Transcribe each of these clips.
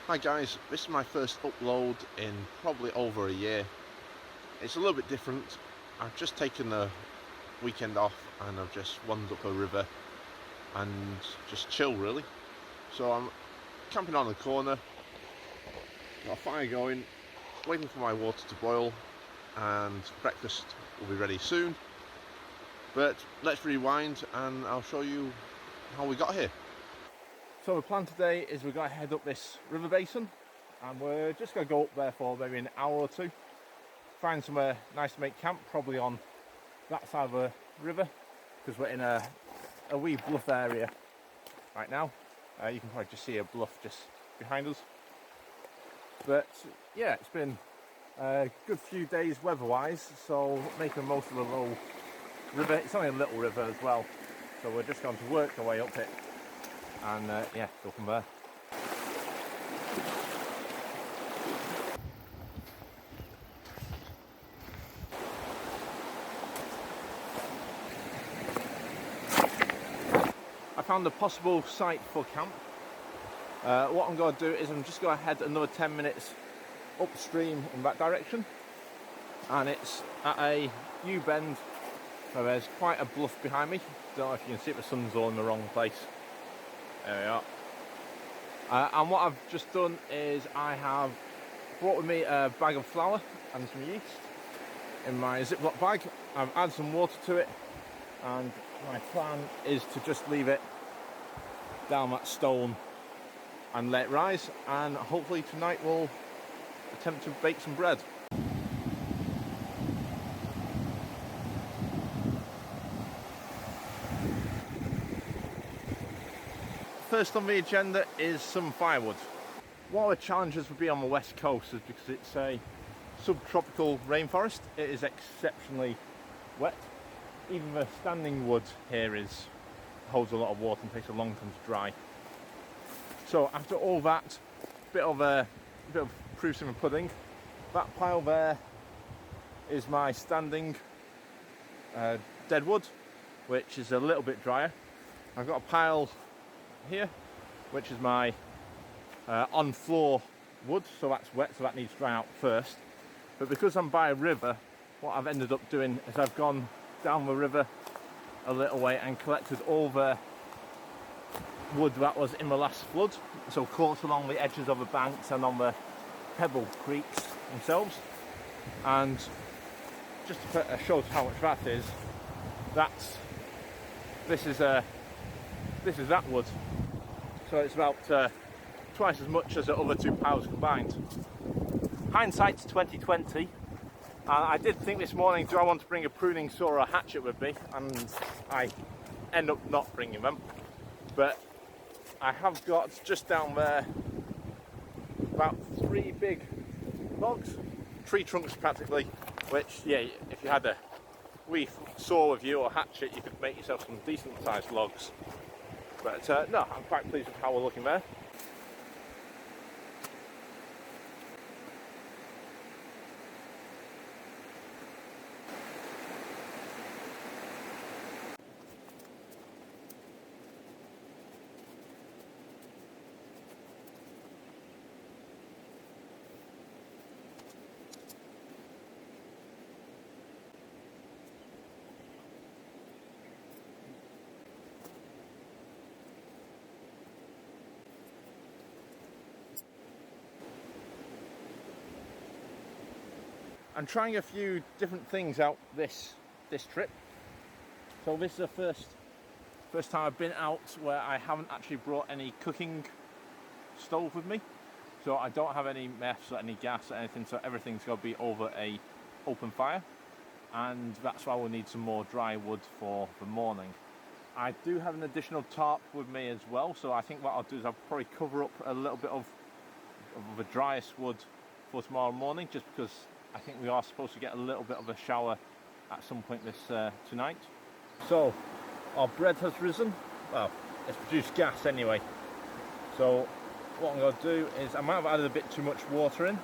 Hi guys, this is my first upload in probably over a year. It's a little bit different. I've just taken the weekend off and I've just wandered up a river and just chill really. So I'm camping on the corner, got a fire going, waiting for my water to boil, and breakfast will be ready soon. But let's rewind and I'll show you how we got here. So the plan today is we're going to head up this river basin and we're just going to go up there for maybe an hour or two, find somewhere nice to make camp, probably on that side of the river because we're in a wee bluff area right now. You can probably just see a bluff just behind us. But yeah, it's been a good few days weather-wise, so making the most of the little river. It's only a little river as well, so we're just going to work our way up it and yeah, go from there. I found a possible site for camp. What I'm going to do is I'm just going to head another 10 minutes upstream in that direction, and it's at a U-bend where there's quite a bluff behind me. Don't know if you can see it, the sun's all in the wrong place. There we are. And what I've just done is I have brought with me a bag of flour and some yeast in my Ziploc bag. I've added some water to it, and my plan is to just leave it down that stone and let it rise, and hopefully tonight we'll attempt to bake some bread. First on the agenda is some firewood. One of the challenges would be on the west coast is because it's a subtropical rainforest. It is exceptionally wet. Even the standing wood here holds a lot of water and takes a long time to dry. So after all that, bit of proofs in the pudding. That pile there is my standing dead wood, which is a little bit drier. I've got a pile here, which is my on floor wood, so that's wet, so that needs to dry out first. But because I'm by a river, what I've ended up doing is I've gone down the river a little way and collected all the wood that was in the last flood, so caught along the edges of the banks and on the pebble creeks themselves. And just to show how much that is, this is that wood. So it's about twice as much as the other two piles combined. Hindsight's 2020. I did think this morning, do I want to bring a pruning saw or a hatchet with me? And I end up not bringing them. But I have got just down there about 3 big logs, tree trunks practically, which, yeah, if you had a wee saw with you or hatchet, you could make yourself some decent sized logs. But no, I'm quite pleased with how we're looking there. I'm trying a few different things out this trip. So this is the first time I've been out where I haven't actually brought any cooking stove with me. So I don't have any meths or any gas or anything, so everything's got to be over a open fire. And that's why we'll need some more dry wood for the morning. I do have an additional tarp with me as well, so I think what I'll do is I'll probably cover up a little bit of the driest wood for tomorrow morning, just because I think we are supposed to get a little bit of a shower at some point tonight. So our bread has risen. Well, it's produced gas anyway. So what I'm going to do is I might have added a bit too much water in.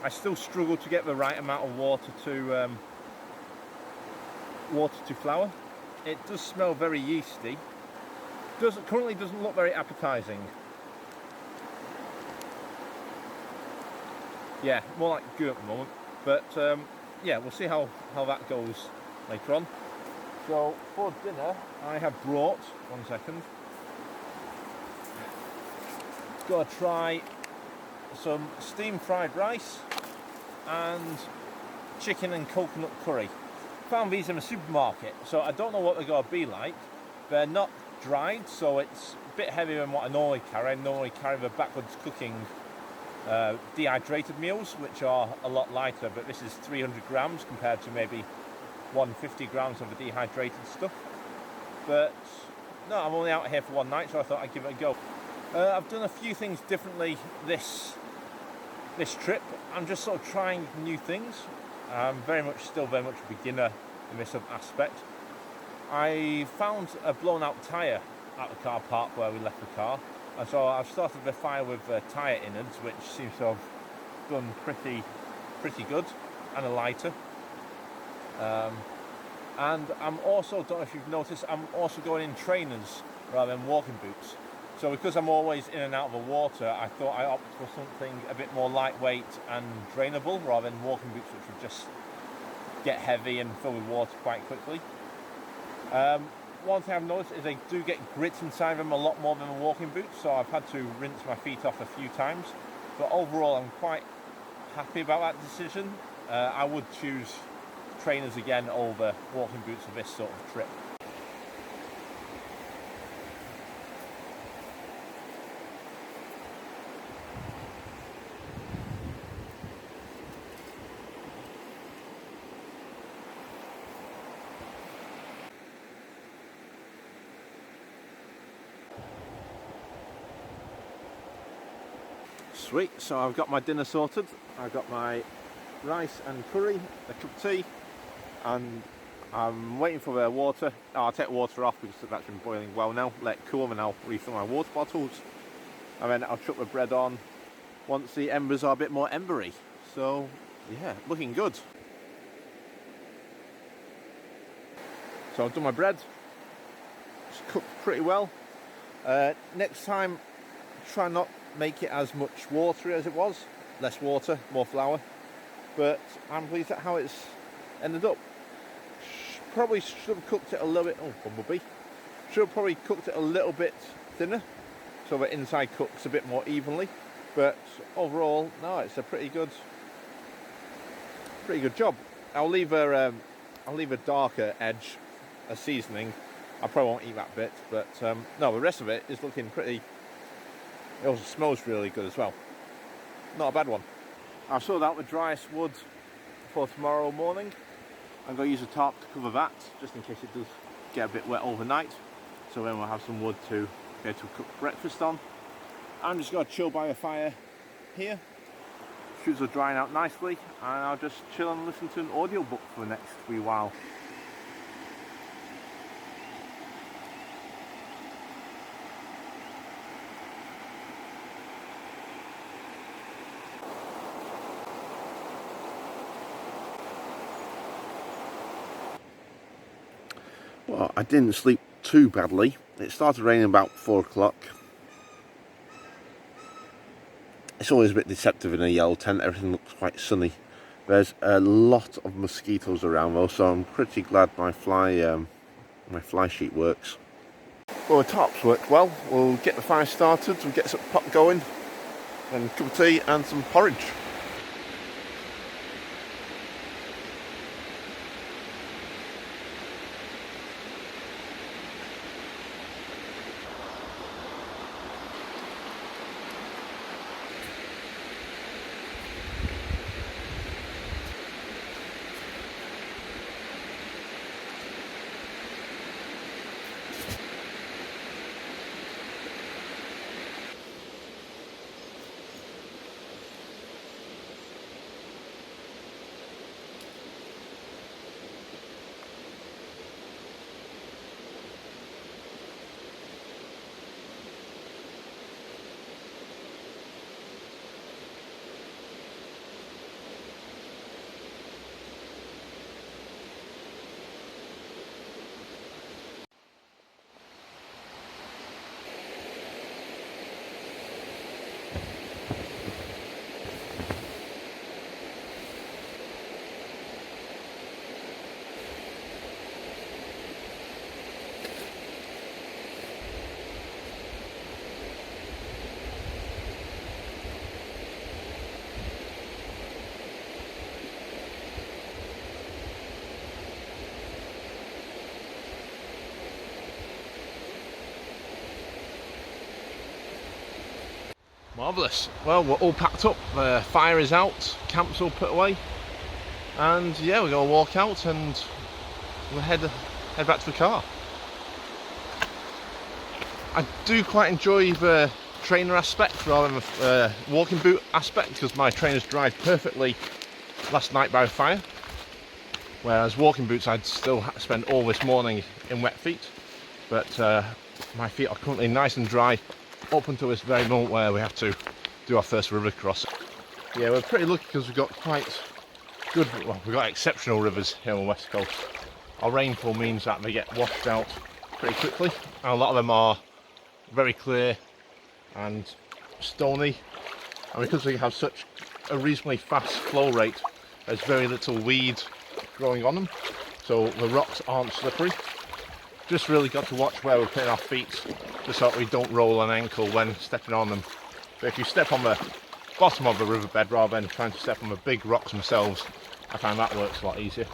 I still struggle to get the right amount of water to flour. It does smell very yeasty. Currently doesn't look very appetizing. Yeah, more like goo at the moment. But yeah, we'll see how that goes later on. So for dinner, I have brought, 1 second, got to try some steamed fried rice and chicken and coconut curry. Found these in a supermarket, so I don't know what they're going to be like. They're not dried, so it's a bit heavier than what I normally carry. I normally carry the backwards cooking dehydrated meals, which are a lot lighter, but this is 300 grams compared to maybe 150 grams of the dehydrated stuff. But no, I'm only out here for one night, so I thought I'd give it a go. I've done a few things differently this trip. I'm just sort of trying new things. I'm still very much a beginner in this aspect. I found a blown out tyre at the car park where we left the car, and so I've started the fire with tyre innards, which seems to have done pretty good, and a lighter. And I'm also, don't know if you've noticed, I'm also going in trainers rather than walking boots. So because I'm always in and out of the water, I thought I opt for something a bit more lightweight and drainable rather than walking boots, which would just get heavy and fill with water quite quickly. One thing I've noticed is they do get grit inside them a lot more than a walking boot, so I've had to rinse my feet off a few times. But overall, I'm quite happy about that decision. I would choose trainers again over walking boots for this sort of trip. Sweet, so I've got my dinner sorted. I've got my rice and curry, a cup of tea, and I'm waiting for the water. I'll take water off because that's been boiling well now. Let it cool, and I'll refill my water bottles. And then I'll chuck the bread on once the embers are a bit more embery. So yeah, looking good. So I've done my bread. It's cooked pretty well. Next time, try not make it as much watery as it was. Less water, more flour. But I'm pleased at how it's ended up. Probably should have cooked it a little bit. Oh, bumblebee! Should have probably cooked it a little bit thinner, so the inside cooks a bit more evenly. But overall, no, it's a pretty good job. I'll leave a darker edge, a seasoning. I probably won't eat that bit, but no, the rest of it is looking pretty. It also smells really good as well. Not a bad one. I've sorted out the driest wood for tomorrow morning. I'm going to use a tarp to cover that, just in case it does get a bit wet overnight. So then we'll have some wood to be able to cook breakfast on. I'm just going to chill by a fire here. Shoes are drying out nicely, and I'll just chill and listen to an audiobook for the next wee while. Well, I didn't sleep too badly. It started raining about 4 o'clock. It's always a bit deceptive in a yellow tent. Everything looks quite sunny. There's a lot of mosquitoes around though, so I'm pretty glad my fly sheet works. Well, the tarps worked well. We'll get the fire started, we'll get some pot going, and a cup of tea and some porridge. Marvellous. Well, we're all packed up, the fire is out, camp's all put away, and yeah, we're going to walk out and we'll head back to the car. I do quite enjoy the trainer aspect rather than the walking boot aspect, because my trainers dried perfectly last night by fire, whereas walking boots I'd still spend all this morning in wet feet, but my feet are currently nice and dry up until this very moment where we have to do our first river cross. Yeah, we're pretty lucky because we've got quite good, well, we've got exceptional rivers here on the west coast. Our rainfall means that they get washed out pretty quickly, and a lot of them are very clear and stony, and because we have such a reasonably fast flow rate, there's very little weed growing on them, so the rocks aren't slippery. Just really got to watch where we're putting our feet, just so that we don't roll an ankle when stepping on them. But if you step on the bottom of the riverbed rather than trying to step on the big rocks themselves, I find that works a lot easier.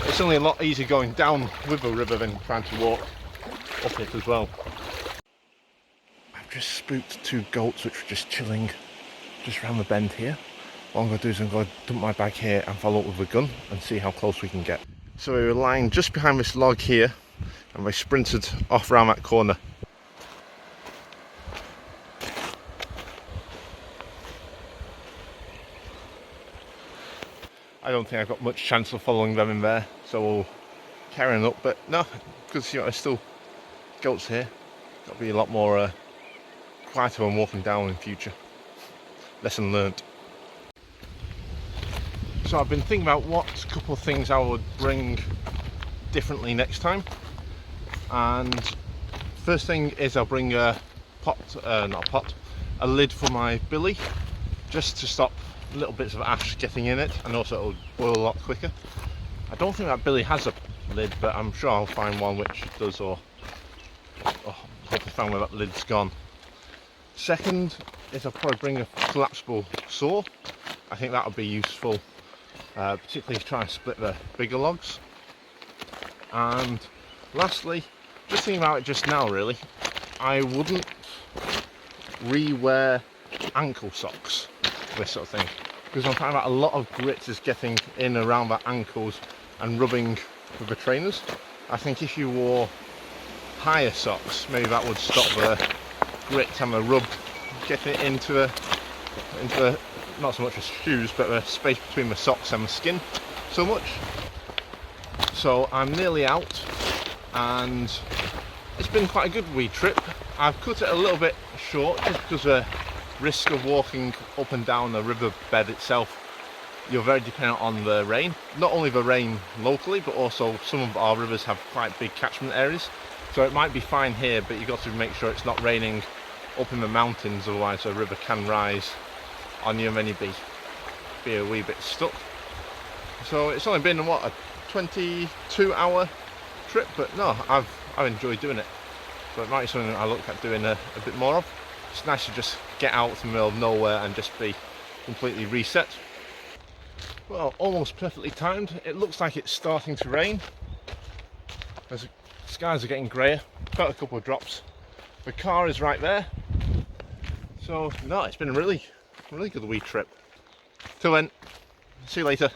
It's only a lot easier going down with the river than trying to walk up it as well. I've just spooked 2 goats which were just chilling just around the bend here. What I'm going to do is I'm going to dump my bag here and follow up with a gun and see how close we can get. So we were lying just behind this log here, and we sprinted off around that corner. I don't think I've got much chance of following them in there, so we'll carry on up, but no, because you know, there's still goats here. Got to be a lot more quieter when walking down in future. Lesson learnt. So I've been thinking about what couple of things I would bring differently next time, and first thing is I'll bring a a lid for my billy, just to stop little bits of ash getting in it, and also it'll boil a lot quicker. I don't think that billy has a lid, but I'm sure I'll find one which does, or hopefully find where that lid's gone. Second is I'll probably bring a collapsible saw. I think that would be useful, particularly trying to split the bigger logs. And lastly, just thinking about it just now really, I wouldn't re-wear ankle socks, this sort of thing, because I'm finding that a lot of grit is getting in around the ankles and rubbing with the trainers. I think if you wore higher socks, maybe that would stop the grit and the rub getting into the not so much the shoes, but the space between the socks and the skin so much. So I'm nearly out, and it's been quite a good wee trip. I've cut it a little bit short just because of the risk of walking up and down the riverbed itself. You're very dependent on the rain, not only the rain locally, but also some of our rivers have quite big catchment areas, so it might be fine here, but you've got to make sure it's not raining up in the mountains, otherwise the river can rise on you and then you'd be a wee bit stuck. So it's only been what, a 22-hour trip, but no, I've enjoyed doing it. So it might be something I look at doing a bit more of. It's nice to just get out from the middle of nowhere and just be completely reset. Well, almost perfectly timed. It looks like it's starting to rain. The skies are getting greyer. Got a couple of drops. The car is right there. So no, it's been a really good wee trip. Till then, see you later.